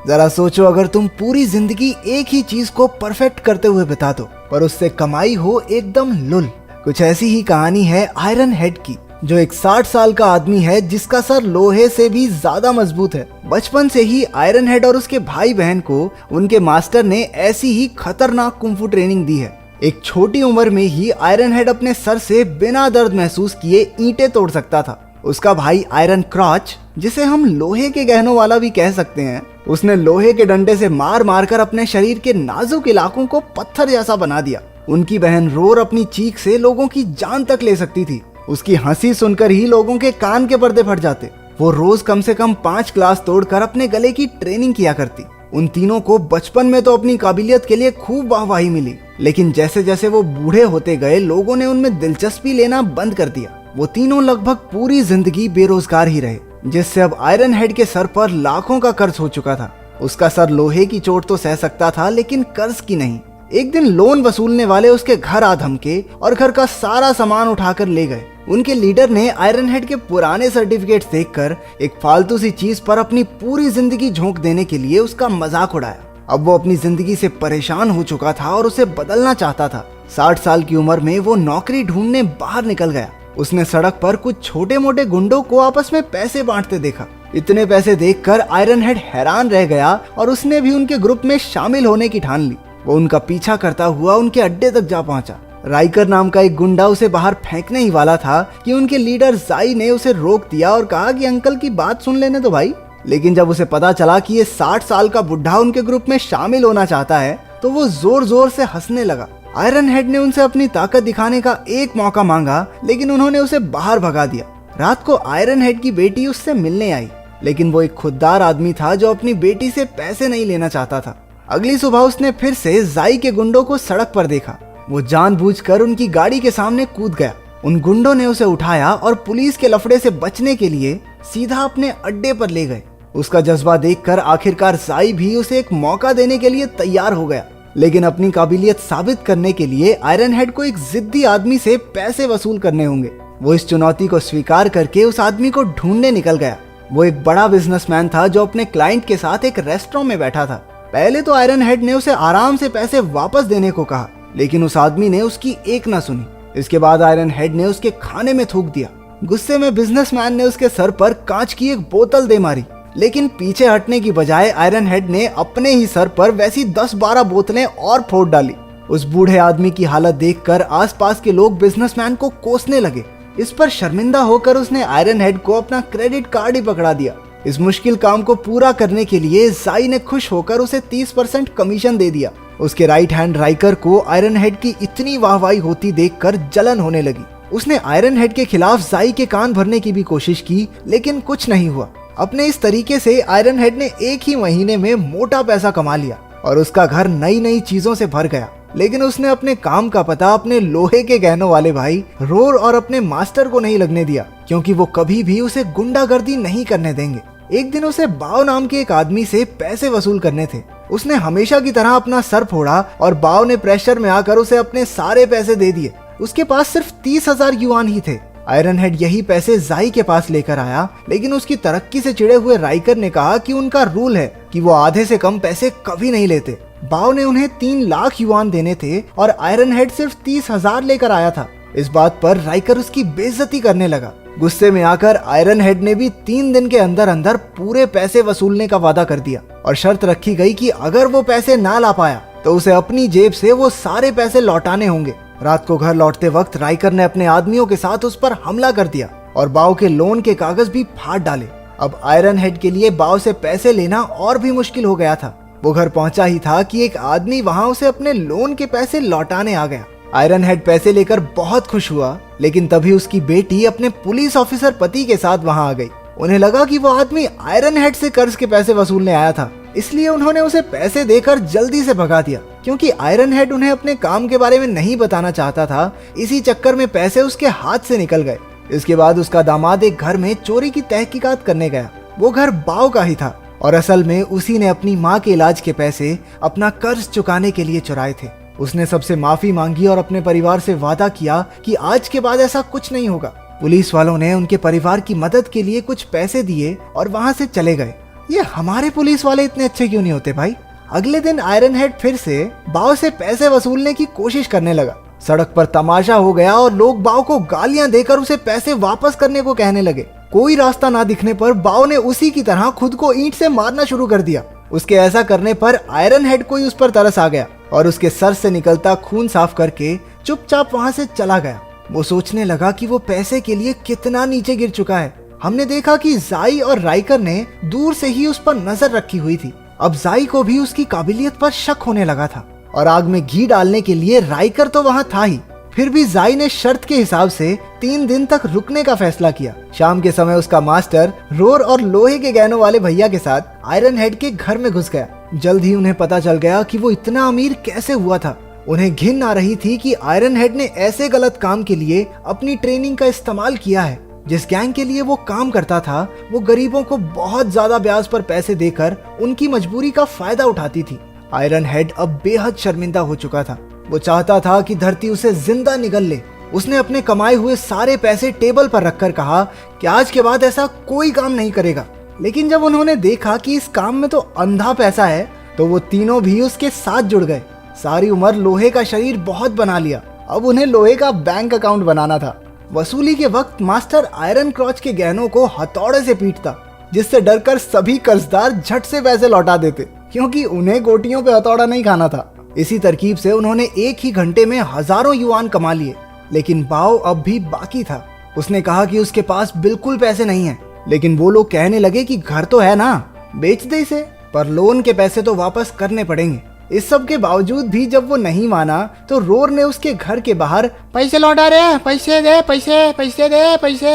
जरा सोचो, अगर तुम पूरी जिंदगी एक ही चीज को परफेक्ट करते हुए बिता दो पर उससे कमाई हो एकदम लुल। कुछ ऐसी ही कहानी है आयरन हेड की, जो एक 60 साल का आदमी है जिसका सर लोहे से भी ज्यादा मजबूत है। बचपन से ही आयरन हेड और उसके भाई बहन को उनके मास्टर ने ऐसी ही खतरनाक कुंफू ट्रेनिंग दी है। एक छोटी उम्र में ही आयरन हेड अपने सर से बिना दर्द महसूस किए ईंटें तोड़ सकता था। उसका भाई आयरन क्रॉच, जिसे हम लोहे के गहनों वाला भी कह सकते हैं, उसने लोहे के डंडे से मार मार कर अपने शरीर के नाजुक इलाकों को पत्थर जैसा बना दिया। उनकी बहन रोर अपनी चीख से लोगों की जान तक ले सकती थी। उसकी हंसी सुनकर ही लोगों के कान के पर्दे फट जाते। वो रोज कम से कम 5 क्लास तोड़कर अपने गले की ट्रेनिंग किया करती। उन तीनों को बचपन में तो अपनी काबिलियत के लिए खूब वाहवाही मिली, लेकिन जैसे जैसे वो बूढ़े होते गए लोगों ने उनमें दिलचस्पी लेना बंद कर दिया। वो तीनों लगभग पूरी जिंदगी बेरोजगार ही रहे, जिससे अब आयरन हेड के सर पर लाखों का कर्ज हो चुका था। उसका सर लोहे की चोट तो सह सकता था, लेकिन कर्ज की नहीं। एक दिन लोन वसूलने वाले उसके घर आ धमके और घर का सारा सामान उठाकर ले गए। उनके लीडर ने आयरन हेड के पुराने सर्टिफिकेट्स देखकर एक फालतू सी चीज पर अपनी पूरी जिंदगी झोंक देने के लिए उसका मजाक उड़ाया। अब वो अपनी जिंदगी से परेशान हो चुका था और उसे बदलना चाहता था। 60 साल की उम्र में वो नौकरी ढूंढने बाहर निकल गया। उसने सड़क पर कुछ छोटे मोटे गुंडों को आपस में पैसे बांटते देखा। इतने पैसे देखकर आयरन हेड हैरान रह गया और उसने भी उनके ग्रुप में शामिल होने की ठान ली। वो उनका पीछा करता हुआ उनके अड्डे तक जा पहुंचा। राइकर नाम का एक गुंडा उसे बाहर फेंकने ही वाला था कि उनके लीडर जाई ने उसे रोक दिया और कहा कि अंकल की बात सुन लेने दो भाई। लेकिन जब उसे पता चला कि ये 60 साल का बुढ़ा उनके ग्रुप में शामिल होना चाहता है तो वो जोर जोर से हंसने लगा। आयरन हेड ने उनसे अपनी ताकत दिखाने का एक मौका मांगा, लेकिन उन्होंने उसे बाहर भगा दिया। रात को आयरन हेड की बेटी उससे मिलने आई, लेकिन वो एक खुददार आदमी था जो अपनी बेटी से पैसे नहीं लेना चाहता था। अगली सुबह उसने फिर से जाई के गुंडों को सड़क पर देखा। वो जानबूझकर उनकी गाड़ी के सामने कूद गया। उन गुंडों ने उसे उठाया और पुलिस के लफड़े से बचने के लिए सीधा अपने अड्डे पर ले गए। उसका जज्बा देखकर आखिरकार जाई भी उसे एक मौका देने के लिए तैयार हो गया, लेकिन अपनी काबिलियत साबित करने के लिए आयरन हेड को एक जिद्दी आदमी से पैसे वसूल करने होंगे। वो इस चुनौती को स्वीकार करके उस आदमी को ढूंढने निकल गया। वो एक बड़ा बिजनेसमैन था जो अपने क्लाइंट के साथ एक रेस्टोरेंट में बैठा था। पहले तो आयरन हेड ने उसे आराम से पैसे वापस देने को कहा, लेकिन उस आदमी ने उसकी एक ना सुनी। इसके बाद आयरन हेड ने उसके खाने में थूक दिया। गुस्से में बिजनेसमैन ने उसके सर पर कांच की एक बोतल दे मारी, लेकिन पीछे हटने की बजाय आयरन हेड ने अपने ही सर पर वैसी 10-12 बोतलें और फोड़ डाली। उस बूढ़े आदमी की हालत देखकर आसपास के लोग बिजनेसमैन को कोसने लगे। इस पर शर्मिंदा होकर उसने आयरन हेड को अपना क्रेडिट कार्ड ही पकड़ा दिया। इस मुश्किल काम को पूरा करने के लिए जाई ने खुश होकर उसे 30% कमीशन दे दिया। उसके राइट हैंड राइकर को आयरन हेड की इतनी वाहवाही होती देखकर जलन होने लगी। उसने आयरन हेड के खिलाफ जाई के कान भरने की भी कोशिश की, लेकिन कुछ नहीं हुआ। अपने इस तरीके से आयरन हेड ने एक ही महीने में मोटा पैसा कमा लिया और उसका घर नई नई चीजों से भर गया। लेकिन उसने अपने काम का पता अपने लोहे के गहनों वाले भाई रोर और अपने मास्टर को नहीं लगने दिया, क्योंकि वो कभी भी उसे गुंडागर्दी नहीं करने देंगे। एक दिन उसे बाव नाम के एक आदमी से पैसे वसूल करने थे। उसने हमेशा की तरह अपना सर फोड़ा और बाव ने प्रेशर में आकर उसे अपने सारे पैसे दे दिए। उसके पास सिर्फ 30,000 युआन ही थे। आयरन हेड यही पैसे जाई के पास लेकर आया, लेकिन उसकी तरक्की से चिढ़े हुए राइकर ने कहा कि उनका रूल है कि वो आधे से कम पैसे कभी नहीं लेते। बाव ने उन्हें 3 लाख युआन देने थे और आयरन हेड सिर्फ 30,000 लेकर आया था। इस बात पर राइकर उसकी बेइज्जती करने लगा। गुस्से में आकर आयरन हेड ने भी 3 दिन के अंदर अंदर पूरे पैसे वसूलने का वादा कर दिया और शर्त रखी गई कि अगर वो पैसे ना ला पाया तो उसे अपनी जेब से वो सारे पैसे लौटाने होंगे। रात को घर लौटते वक्त राइकर ने अपने आदमियों के साथ उस पर हमला कर दिया और बाव के लोन के कागज भी फाड़ डाले। अब आयरन हेड के लिए बाव से पैसे लेना और भी मुश्किल हो गया था। वो घर पहुंचा ही था कि एक आदमी वहां उसे अपने लोन के पैसे लौटाने आ गया। आयरन हेड पैसे लेकर बहुत खुश हुआ, लेकिन तभी उसकी बेटी अपने पुलिस ऑफिसर पति के साथ वहां आ गई। उन्हें लगा कि वो आदमी आयरन हेड से कर्ज के पैसे वसूलने आया था, इसलिए उन्होंने उसे पैसे देकर जल्दी से भगा दिया। क्योंकि आयरन हेड उन्हें अपने काम के बारे में नहीं बताना चाहता था, इसी चक्कर में पैसे उसके हाथ से निकल गए। इसके बाद उसका दामाद एक घर में चोरी की तहकीकात करने गया। वो घर बाव का ही था और असल में उसी ने अपनी माँ के इलाज के पैसे अपना कर्ज चुकाने के लिए चुराए थे। उसने सबसे माफी मांगी और अपने परिवार से वादा किया कि आज के बाद ऐसा कुछ नहीं होगा। पुलिस वालों ने उनके परिवार की मदद के लिए कुछ पैसे दिए और वहां से चले गए। ये हमारे पुलिस वाले इतने अच्छे क्यों नहीं होते भाई। अगले दिन आयरन हेड फिर से बाव से पैसे वसूलने की कोशिश करने लगा। सड़क पर तमाशा हो गया और लोग बाव को गालियां देकर उसे पैसे वापस करने को कहने लगे। कोई रास्ता ना दिखने पर बाव ने उसी की तरह खुद को ईंट से मारना शुरू कर दिया। उसके ऐसा करने पर आयरन हेड को ही उस पर तरस आ गया और उसके सर से निकलता खून साफ करके चुपचाप वहां से चला गया। वो सोचने लगा कि वो पैसे के लिए कितना नीचे गिर चुका है। हमने देखा कि जाई और राइकर ने दूर से ही उस पर नजर रखी हुई थी। अब जाई को भी उसकी काबिलियत पर शक होने लगा था और आग में घी डालने के लिए राइकर तो वहां था ही। फिर भी जाई ने शर्त के हिसाब से 3 दिन तक रुकने का फैसला किया। शाम के समय उसका मास्टर रोर और लोहे के गहनों वाले भैया के साथ आयरन हेड के घर में घुस गया। जल्द ही उन्हें पता चल गया कि वो इतना अमीर कैसे हुआ था। उन्हें घिन आ रही थी कि आयरन हेड ने ऐसे गलत काम के लिए अपनी ट्रेनिंग का इस्तेमाल किया है। जिस गैंग के लिए वो काम करता था वो गरीबों को बहुत ज्यादा ब्याज पर पैसे देकर उनकी मजबूरी का फायदा उठाती थी। आयरन हेड अब बेहद शर्मिंदा हो चुका था। वो चाहता था कि धरती उसे जिंदा निगल ले। उसने अपने कमाए हुए सारे पैसे टेबल पर रखकर कहा कि आज के बाद ऐसा कोई काम नहीं करेगा। लेकिन जब उन्होंने देखा कि इस काम में तो अंधा पैसा है तो वो तीनों भी उसके साथ जुड़ गए। सारी उम्र लोहे का शरीर बहुत बना लिया, अब उन्हें लोहे का बैंक अकाउंट बनाना था। वसूली के वक्त मास्टर आयरन क्रॉच के गहनों को हथौड़े से पीटता, जिससे डरकर सभी कर्जदार झट से पैसे लौटा देते, क्योंकि उन्हें गोटियों पे हथौड़ा नहीं खाना था। इसी तरकीब से उन्होंने एक ही घंटे में हजारों युआन कमा लिए। लेकिन बाव अब भी बाकी था। उसने कहा कि उसके पास बिल्कुल पैसे नहीं है। लेकिन वो लोग कहने लगे कि घर तो है ना, बेच दे इसे, पर लोन के पैसे तो वापस करने पड़ेंगे। इस सब के बावजूद भी जब वो नहीं माना तो रोर ने उसके घर के बाहर पैसे लौटा रहे, पैसे दे, पैसे पैसे दे, पैसे,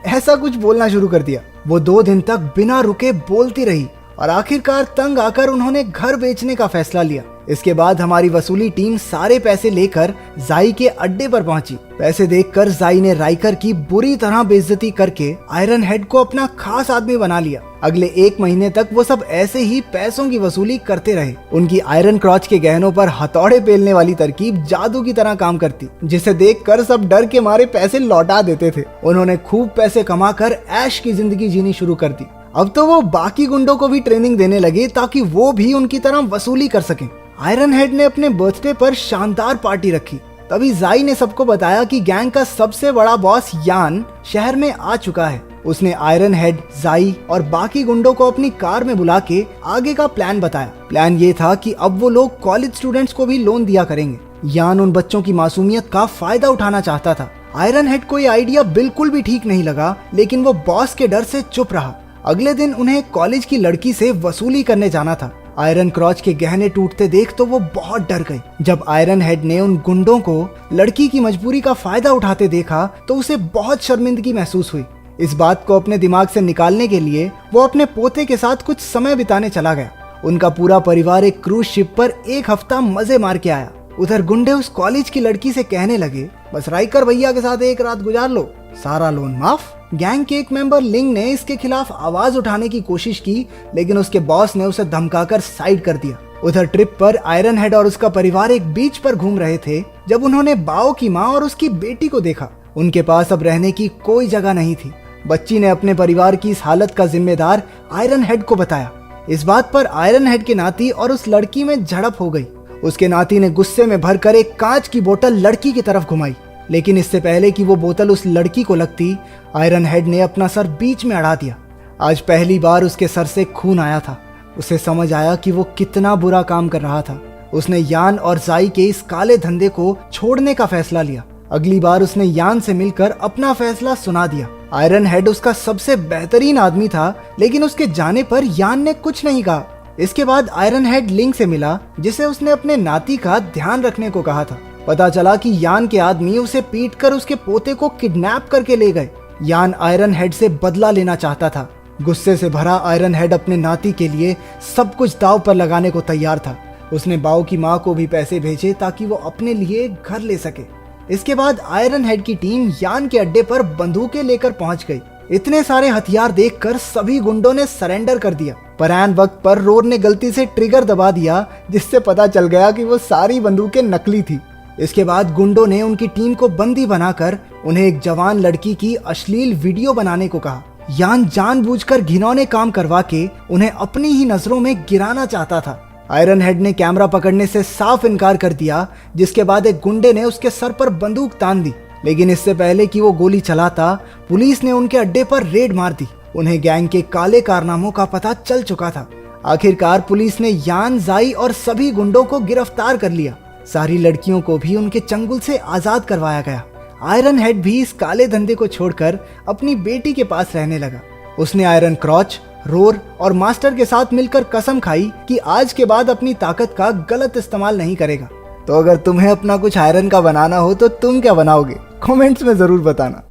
ऐसा कुछ बोलना शुरू कर दिया। वो 2 दिन तक बिना रुके बोलती रही और आखिरकार तंग आकर उन्होंने घर बेचने का फैसला लिया। इसके बाद हमारी वसूली टीम सारे पैसे लेकर जाई के अड्डे पर पहुंची। पैसे देखकर जाई ने राइकर की बुरी तरह बेइज्जती करके आयरन हेड को अपना खास आदमी बना लिया। अगले 1 महीने तक वो सब ऐसे ही पैसों की वसूली करते रहे। उनकी आयरन क्रॉच के गहनों पर हथौड़े पेलने वाली तरकीब जादू की तरह काम करती, जिसे देखकर सब डर के मारे पैसे लौटा देते थे। उन्होंने खूब पैसे कमाकर ऐश की जिंदगी जीनी शुरू कर दी। अब तो वो बाकी गुंडों को भी ट्रेनिंग देने लगे ताकि वो भी उनकी तरह वसूली कर सकें। आयरन हेड ने अपने बर्थडे पर शानदार पार्टी रखी। तभी जाई ने सबको बताया कि गैंग का सबसे बड़ा बॉस यान शहर में आ चुका है। उसने आयरन हेड, जाई और बाकी गुंडों को अपनी कार में बुला के आगे का प्लान बताया। प्लान ये था कि अब वो लोग कॉलेज स्टूडेंट्स को भी लोन दिया करेंगे। यान उन बच्चों की मासूमियत का फायदा उठाना चाहता था। आयरन हेड को ये आइडिया बिल्कुल भी ठीक नहीं लगा, लेकिन वो बॉस के डर से चुप रहा। अगले दिन उन्हें कॉलेज की लड़की से वसूली करने जाना था। आयरन क्रॉच के गहने टूटते देख तो वो बहुत डर गई। जब आयरन हेड ने उन गुंडों को लड़की की मजबूरी का फायदा उठाते देखा तो उसे बहुत शर्मिंदगी महसूस हुई। इस बात को अपने दिमाग से निकालने के लिए वो अपने पोते के साथ कुछ समय बिताने चला गया। उनका पूरा परिवार एक क्रूज शिप पर 1 हफ्ता मजे मार के आया। उधर गुंडे उस कॉलेज की लड़की से कहने लगे, बस राइकर भैया के साथ 1 रात गुजार लो, सारा लोन माफ। गैंग के एक मेंबर लिंग ने इसके खिलाफ आवाज उठाने की कोशिश की, लेकिन उसके बॉस ने उसे धमकाकर साइड कर दिया। उधर ट्रिप पर आयरन हेड और उसका परिवार एक बीच पर घूम रहे थे जब उन्होंने बाओ की माँ और उसकी बेटी को देखा। उनके पास अब रहने की कोई जगह नहीं थी। बच्ची ने अपने परिवार की इस हालत का जिम्मेदार आयरन हेड को बताया। इस बात पर आयरन हेड के नाती और उस लड़की में झड़प हो गई। उसके नाती ने गुस्से में भरकर एक कांच की बोतल लड़की की तरफ घुमाई, लेकिन इससे पहले कि वो बोतल उस लड़की को लगती, आयरन हेड ने अपना सर बीच में अड़ा दिया। आज पहली बार उसके सर से खून आया था। उसे समझ आया कि वो कितना बुरा काम कर रहा था। उसने यान और जाई के इस काले धंधे को छोड़ने का फैसला लिया। अगली बार उसने यान से मिलकर अपना फैसला सुना दिया। आयरन हेड उसका सबसे बेहतरीन आदमी था, लेकिन उसके जाने पर यान ने कुछ नहीं कहा। इसके बाद आयरन हेड लिंग से मिला, जिसे उसने अपने नाती का ध्यान रखने को कहा था। पता चला कि यान के आदमी उसे पीटकर उसके पोते को किडनैप करके ले गए। यान आयरन हेड से बदला लेना चाहता था। गुस्से से भरा आयरन हेड अपने नाती के लिए सब कुछ दांव पर लगाने को तैयार था। उसने बाओ की माँ को भी पैसे भेजे ताकि वो अपने लिए घर ले सके। इसके बाद आयरन हेड की टीम यान के अड्डे पर बंदूकें लेकर पहुंच गई। इतने सारे हथियार देखकर सभी गुंडों ने सरेंडर कर दिया, पर ऐन वक्त पर रोर ने गलती से ट्रिगर दबा दिया, जिससे पता चल गया कि वो सारी बंदूकें नकली थी। इसके बाद गुंडों ने उनकी टीम को बंदी बनाकर उन्हें एक जवान लड़की की अश्लील वीडियो बनाने को कहा। यान जानबूझकर घिनौने काम करवा के उन्हें अपनी ही नजरों में गिराना चाहता था। आयरन हेड ने कैमरा पकड़ने से साफ इनकार कर दिया, जिसके बाद एक गुंडे ने उसके सर पर बंदूक तान दी। लेकिन इससे पहले कि वो गोली चलाता, पुलिस ने उनके अड्डे पर रेड मार दी। उन्हें गैंग के काले कारनामों का पता चल चुका था। आखिरकार पुलिस ने यान, जाई और सभी गुंडों को गिरफ्तार कर लिया। सारी लड़कियों को भी उनके चंगुल से आजाद करवाया गया। आयरन हेड भी इस काले धंधे को छोड़कर अपनी बेटी के पास रहने लगा। उसने आयरन क्रॉच, रोर और मास्टर के साथ मिलकर कसम खाई कि आज के बाद अपनी ताकत का गलत इस्तेमाल नहीं करेगा। तो अगर तुम्हें अपना कुछ आयरन का बनाना हो तो तुम क्या बनाओगे? कमेंट्स में जरूर बताना।